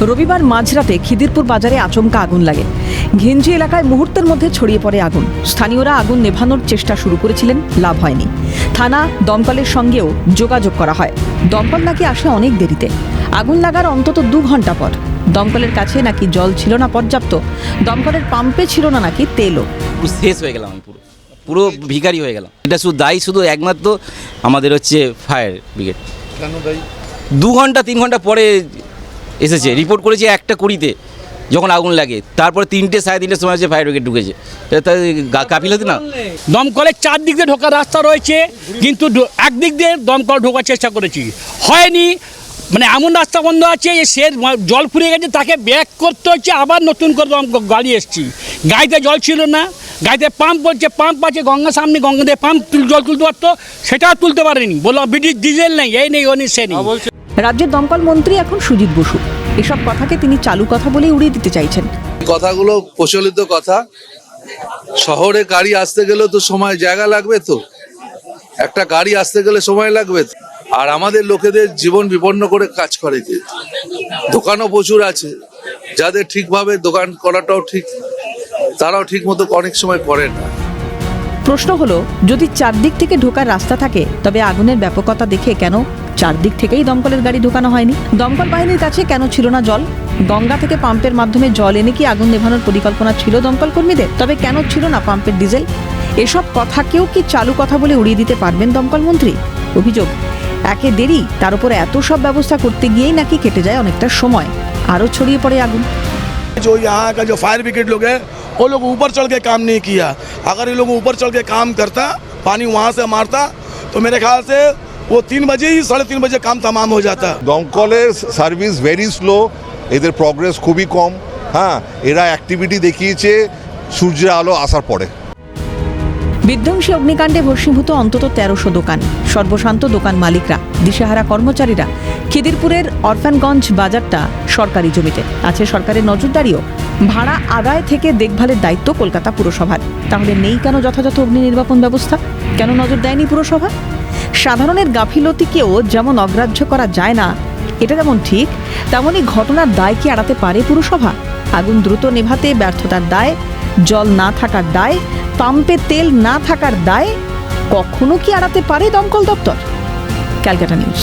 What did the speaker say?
রবিবার মাঝরাতে খিদিরপুর বাজারে আচমকা আগুন লাগে। ঘিঞ্জি এলাকায় মুহূর্তের মধ্যে ছড়িয়ে পড়ে আগুন। স্থানীয়রা আগুন নেভানোর চেষ্টা শুরু করেছিলেন, লাভ হয়নি। থানা দমকলের সঙ্গেও যোগাযোগ করা হয়। দমকল নাকি আসে অনেক দেরিতে। আগুন লাগার অন্তত 2 ঘন্টা পর দমকলের কাছে নাকি জল ছিল না পর্যাপ্ত, দমকলের পাম্পে ছিল না নাকি তেলও। শেষ হয়ে গেলাম, আমি পুরো ভিখারি হয়ে গেলাম। এটা শুধু একমাত্র আমাদের হচ্ছে ফায়ার ব্রিগেড। কেন দায়ী? 2 ঘন্টা 3 ঘন্টা পরে এসেছে, রিপোর্ট করেছে 1:20 যখন আগুন লাগে, তারপর 3টে 3:30 সময় হচ্ছে ফায়ার ব্রিগেড ঢুকেছে। এটা গাফিলতি না? দমকলের 4 দিক দিয়ে ঢোকার রাস্তা রয়েছে, কিন্তু একদিক দিয়ে দমকল ঢোকার চেষ্টা করেছি, হয়নি। মানে এমন রাস্তা বন্ধ আছে, সে জল ফুরিয়ে গেছে, তাকে ব্যাক করতে হচ্ছে, আবার নতুন করে গাড়ি এসছি। গাড়িতে জল ছিল না, গাড়িতে পাম্প বলছে, পাম্প আছে গঙ্গা সামনে, গঙ্গা দিয়ে পাম্প জল তুলতে পারতো, সেটাও তুলতে পারেনি। বললো ডিজেল নেই, এই নেই, ও নেই, সে নেই। রাজ্যের দমকল মন্ত্রী এখন সুজিত বসু। এসব কথাকে তিনি চালু কথা বলেই উড়িয়ে দিতে চাইছেন। কথাগুলো প্রচলিত কথা। শহরে গাড়ি আসতে গেলেও তো সময় জায়গা লাগবে, তো একটা গাড়ি আসতে গেলে সময় লাগবে। আর আমাদের লোকেদের জীবন বিপন্ন করে কাজ করে কে? দোকানও প্রচুর আছে, যাদের ঠিকভাবে দোকান করাটাও ঠিক, তারাও ঠিক মতো অনেক সময় করে না। প্রশ্ন হলো, যদি 4 দিক থেকে ঢোকার রাস্তা থাকে, তবে আগুনের ব্যাপকতা দেখে কেন 4 দিক থেকেই দমকলের গাড়ি ঢোকানো হয়নি? দমকল বাহিনীর কাছে কেন ছিল না জল? গঙ্গা থেকে পাম্পের মাধ্যমে জল এনে কি আগুন নেভানোর পরিকল্পনা ছিল দমকল কর্মীদের? তবে কেন ছিল না পাম্পের ডিজেল? এসব কথাকেও কি চালু কথা বলে উড়িয়ে দিতে পারবেন দমকল মন্ত্রী? অভিযোগ, একে দেরি, তার উপরে এত সব ব্যবস্থা করতে গিয়েই নাকি কেটে যায় অনেকটা সময়, আরও ছড়িয়ে পড়ে আগুন। जो यहाँ का जो फायर ब्रिगेड लोग है, वो लोग ऊपर चढ़ के काम नहीं किया। अगर ये लोग ऊपर चढ़ के काम करता, पानी वहाँ से मारता, तो मेरे ख्याल से वो 3 बजे ही 3:30 बजे काम तमाम हो जाता। দমকলের সার্ভিস ভেরি স্লো, এদের প্রগ্রেস খুবই কম। হ্যাঁ, এরা অ্যাক্টিভিটি দেখিয়েছে সূর্যের আলো আসার পরে। বিধ্বংসী অগ্নিকাণ্ডে ভস্মীভূত অন্তত 1300 দোকান, সর্বশান্ত দোকান মালিকরা, দিশেহারা কর্মচারীরা। খিদিরপুরের অরফানগঞ্জ বাজারটা সরকারি জমিতে, আছে সরকারের নজরদারিও। ভাড়া আদায় থেকে দেখভালের দায়িত্ব কলকাতা পুরসভার। তাহলে নেই কেন যথাযথ অগ্নি নির্বাপন ব্যবস্থা? কেন নজর দেয়নি পুরসভা? সাধারণের গাফিলতিকেও যেমন অগ্রাহ্য করা যায় না, এটা যেমন ঠিক, তেমনই ঘটনার দায় কি এড়াতে পারে পুরসভা? আগুন দ্রুত নেভাতে ব্যর্থতার দায়, জল না থাকার দায়, পাম্পে তেল না থাকার দায় কখনো কি এড়াতে পারে দমকল দপ্তর? ক্যালকাটা নিউজ।